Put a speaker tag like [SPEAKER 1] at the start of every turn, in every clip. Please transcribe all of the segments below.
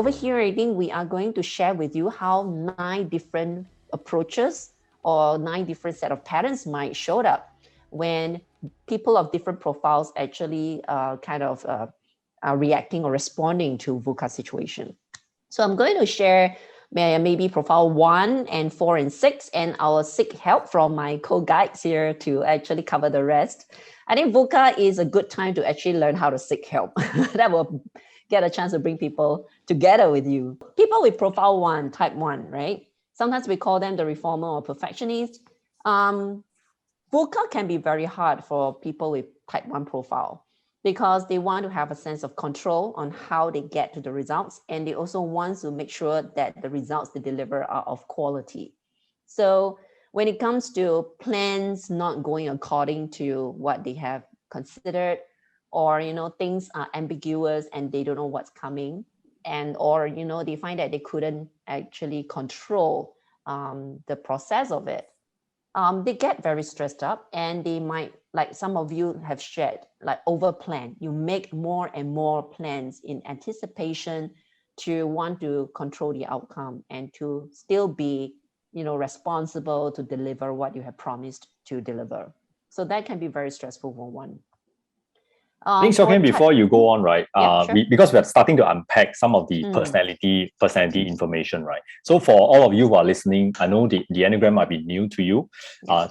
[SPEAKER 1] over here, I think we are going to share with you how 9 different approaches or 9 different set of patterns might show up when people of different profiles actually are reacting or responding to VUCA situation. So I'm going to share maybe profile 1 and 4 and 6, and I'll seek help from my co-guides here to actually cover the rest. I think VUCA is a good time to actually learn how to seek help. That will get a chance to bring people together with you. People with profile 1, type 1, right? Sometimes we call them the reformer or perfectionist. VUCA can be very hard for people with type 1 profile because they want to have a sense of control on how they get to the results, and they also want to make sure that the results they deliver are of quality. So when it comes to plans not going according to what they have considered, or things are ambiguous and they don't know what's coming, and or they find that they couldn't actually control the process of it, they get very stressed up, and they might, like some of you have shared, like over plan. You make more and more plans in anticipation to want to control the outcome and to still be responsible to deliver what you have promised to deliver. So that can be very stressful for one.
[SPEAKER 2] I think, so before you go on, right?
[SPEAKER 1] Yeah, sure.
[SPEAKER 2] Because we're starting to unpack some of the personality information, right? So for all of you who are listening, I know the Enneagram might be new to you.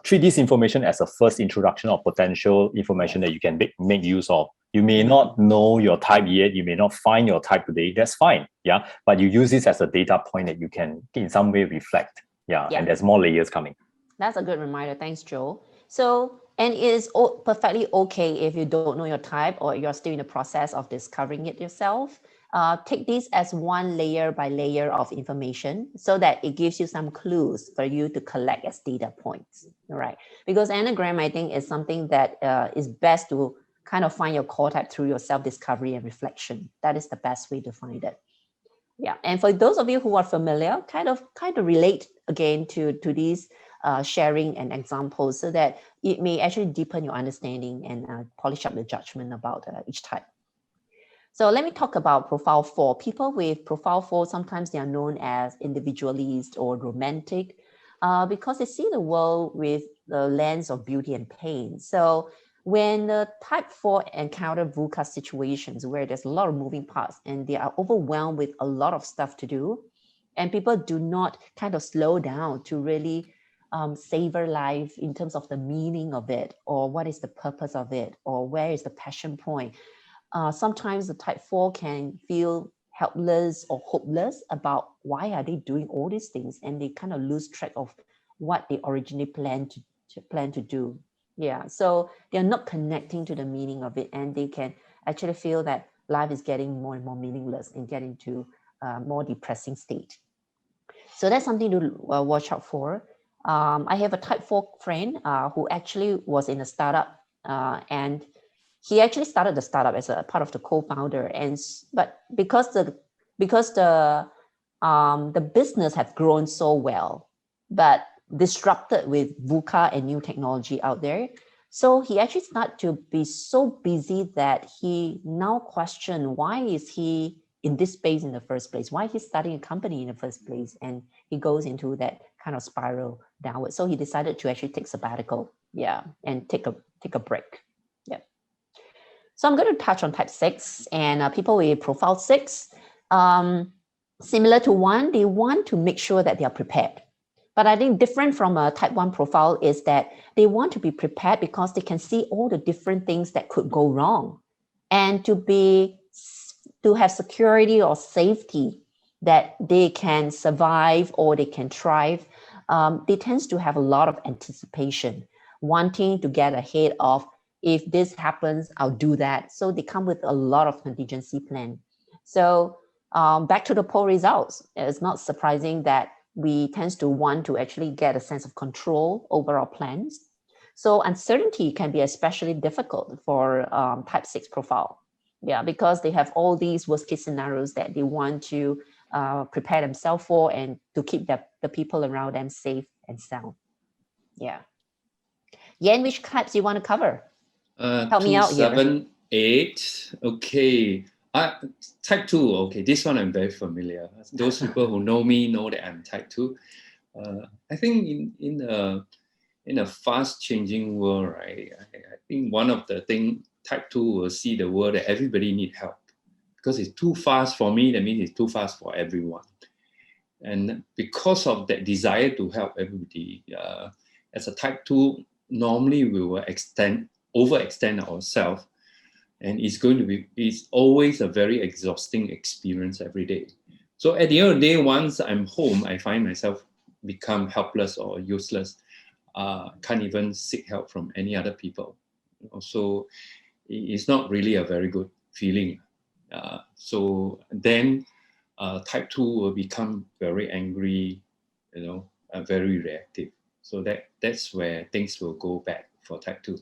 [SPEAKER 2] Treat this information as a first introduction of potential information that you can make use of. You may not know your type yet. You may not find your type today. That's fine. Yeah. But you use this as a data point that you can in some way reflect. Yeah. And there's more layers coming.
[SPEAKER 1] That's a good reminder. Thanks, Joe. So, and it is perfectly okay if you don't know your type or you're still in the process of discovering it yourself. Take this as one layer by layer of information so that it gives you some clues for you to collect as data points, right? Because Enneagram, I think, is something that is best to kind of find your core type through your self-discovery and reflection. That is the best way to find it. Yeah, and for those of you who are familiar, kind of relate again to these sharing and examples so that it may actually deepen your understanding and polish up the judgment about each type. So let me talk about profile 4. People with profile 4, sometimes they are known as individualist or romantic because they see the world with the lens of beauty and pain. So when the type 4 encounter VUCA situations where there's a lot of moving parts and they are overwhelmed with a lot of stuff to do, and people do not kind of slow down to really savor life in terms of the meaning of it, or what is the purpose of it, or where is the passion point. Sometimes the type 4 can feel helpless or hopeless about why are they doing all these things, and they kind of lose track of what they originally planned to do. Yeah, so they're not connecting to the meaning of it, and they can actually feel that life is getting more and more meaningless and getting to a more depressing state. So that's something to watch out for. I have a type 4 friend who actually was in a startup, and he actually started the startup as a part of the co-founder, but because the business had grown so well, but disrupted with VUCA and new technology out there, so he actually started to be so busy that he now questioned why is he in this space in the first place, why he's starting a company in the first place, and he goes into that kind of spiral downward. So he decided to actually take sabbatical, and take a break. So I'm going to touch on type 6 and people with profile 6. Similar to 1, they want to make sure that they are prepared. But I think different from a type 1 profile is that they want to be prepared because they can see all the different things that could go wrong, and to have security or safety that they can survive or they can thrive. They tend to have a lot of anticipation, wanting to get ahead of, if this happens, I'll do that. So they come with a lot of contingency plan. So back to the poll results, it's not surprising that we tend to want to actually get a sense of control over our plans. So uncertainty can be especially difficult for type 6 profile. Yeah, because they have all these worst case scenarios that they want to prepare themselves for, and to keep the people around them safe and sound. Yeah. Yen, which types you want to cover? Help me out here.
[SPEAKER 3] 2, 7, 8. Okay. Type 2, okay, this one I'm very familiar. Those people who know me know that I'm type 2. I think in a fast changing world, right, I think one of the things type 2 will see the world that everybody need help. Because it's too fast for me, that means it's too fast for everyone. And because of that desire to help everybody, as a type 2, normally we will overextend ourselves. And it's always a very exhausting experience every day. So at the end of the day, once I'm home, I find myself become helpless or useless. Can't even seek help from any other people. So it's not really a very good feeling. So then type 2 will become very angry, very reactive. So that's where things will go bad for type 2.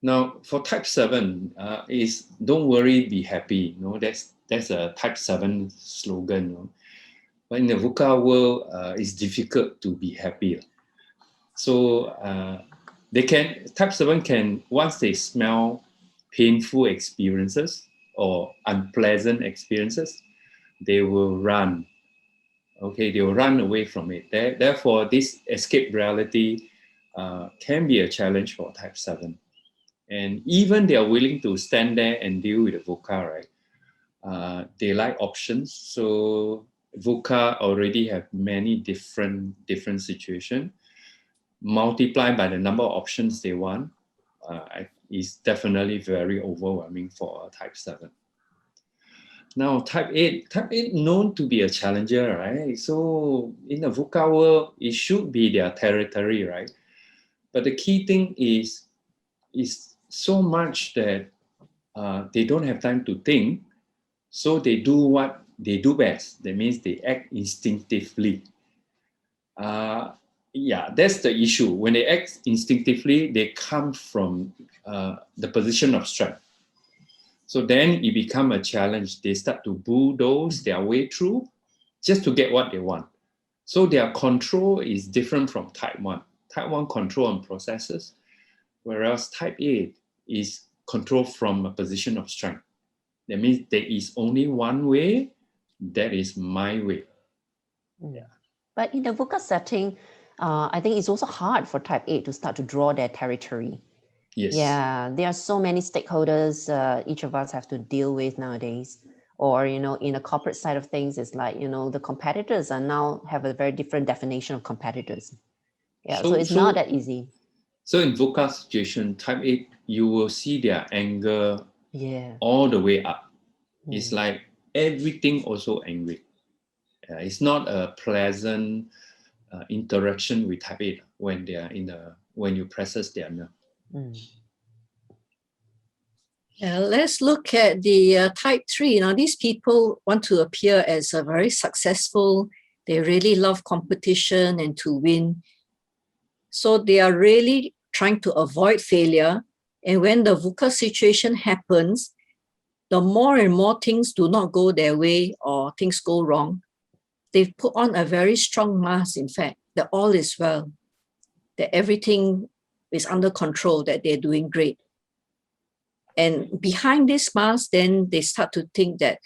[SPEAKER 3] Now, for type 7, is don't worry, be happy. That's a type 7 slogan. But in the VUCA world, it's difficult to be happy. So type 7 can, once they smell painful experiences or unpleasant experiences, they will run. Okay, they will run away from it. Therefore, this escape reality can be a challenge for type 7. And even they are willing to stand there and deal with the VUCA, right? They like options. So VUCA already have many different situations. Multiplied by the number of options they want, is definitely very overwhelming for type 7. Now, type 8 known to be a challenger, right? So in the VUCA world, it should be their territory, right? But the key thing is so much that they don't have time to think, so they do what they do best. That means they act instinctively. That's the issue. When they act instinctively, they come from the position of strength. So then it becomes a challenge. They start to bulldoze their way through just to get what they want. So their control is different from type 1. Type 1 control on processes, whereas type 8 is control from a position of strength. That means there is only one way, that is my way.
[SPEAKER 1] Yeah. But in the VUCA setting, I think it's also hard for type 8 to start to draw their territory.
[SPEAKER 3] Yes.
[SPEAKER 1] Yeah, there are so many stakeholders each of us have to deal with nowadays. Or, in the corporate side of things, it's like, the competitors are now have a very different definition of competitors. Yeah, so it's not that easy.
[SPEAKER 3] So in VUCA situation, type 8, you will see their anger all the way up. It's like everything also angry. It's not a pleasant interaction with type 8 when they are when you process their nerve.
[SPEAKER 4] Let's look at the type 3. Now, these people want to appear as very successful. They really love competition and to win. So they are really trying to avoid failure. And when the VUCA situation happens, the more and more things do not go their way or things go wrong, they put on a very strong mask, in fact, that all is well, that everything is under control, that they're doing great. And behind this mask, then they start to think that,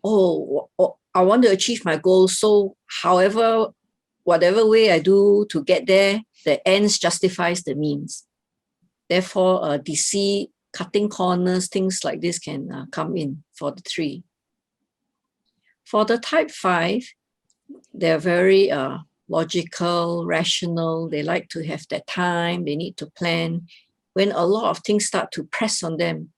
[SPEAKER 4] I want to achieve my goals. So whatever way I do to get there, the ends justifies the means. Therefore, deceit, cutting corners, things like this can come in for the 3. For the type 5, they're very logical, rational. They like to have their time. They need to plan. When a lot of things start to press on them,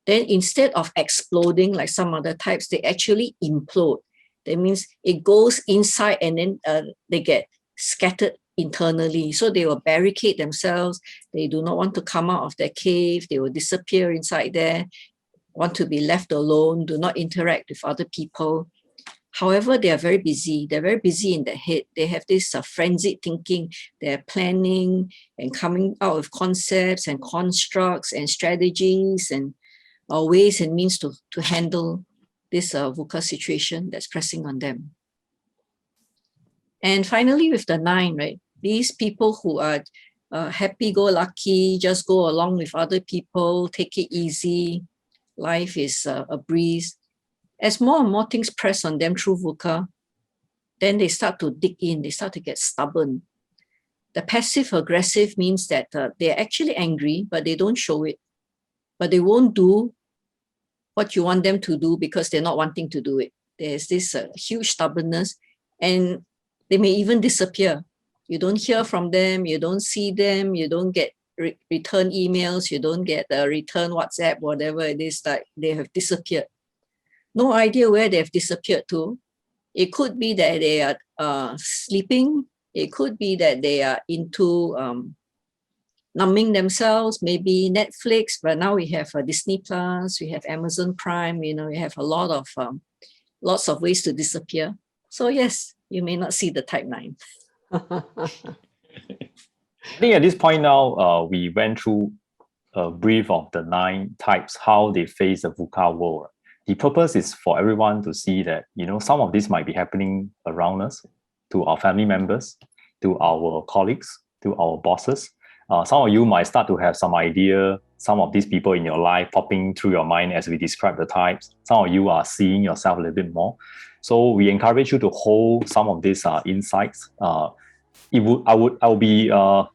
[SPEAKER 4] then instead of exploding like some other types, they actually implode. That means it goes inside and then they get scattered internally. So they will barricade themselves. They do not want to come out of their cave. They will disappear inside there, want to be left alone, do not interact with other people. However, they are very busy. They're very busy in their head. They have this frenzied thinking. They're planning and coming out with concepts and constructs and strategies and ways and means to handle this VUCA situation that's pressing on them. And finally, with the 9, right? These people who are happy-go-lucky, just go along with other people, take it easy. life is a breeze. As more and more things press on them through VUCA, then they start to dig in, they start to get stubborn. The passive aggressive means that they're actually angry, but they don't show it. But they won't do what you want them to do because they're not wanting to do it. There's this huge stubbornness, and they may even disappear. You don't hear from them, you don't see them, you don't get return emails, you don't get return WhatsApp, whatever it is, like they have disappeared. No idea where they have disappeared to. It could be that they are sleeping. It could be that they are into numbing themselves, maybe Netflix, but now we have Disney Plus, we have Amazon Prime, we have a lot of lots of ways to disappear. So yes, you may not see the type 9.
[SPEAKER 2] I think at this point now, we went through a brief of the 9 types, how they face the VUCA world. The purpose is for everyone to see that, some of this might be happening around us, to our family members, to our colleagues, to our bosses. Some of you might start to have some idea, some of these people in your life popping through your mind as we describe the types. Some of you are seeing yourself a little bit more. So we encourage you to hold some of these insights. I would be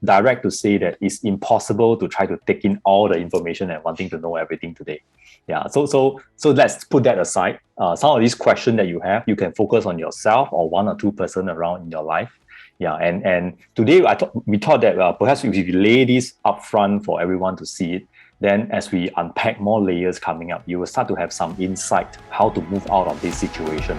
[SPEAKER 2] direct to say that it's impossible to try to take in all the information and wanting to know everything today. Yeah, so let's put that aside. Some of these questions that you have, you can focus on yourself or 1 or 2 person around in your life. Yeah, and today we thought that perhaps if we lay this up front for everyone to see it, then as we unpack more layers coming up, you will start to have some insight how to move out of this situation.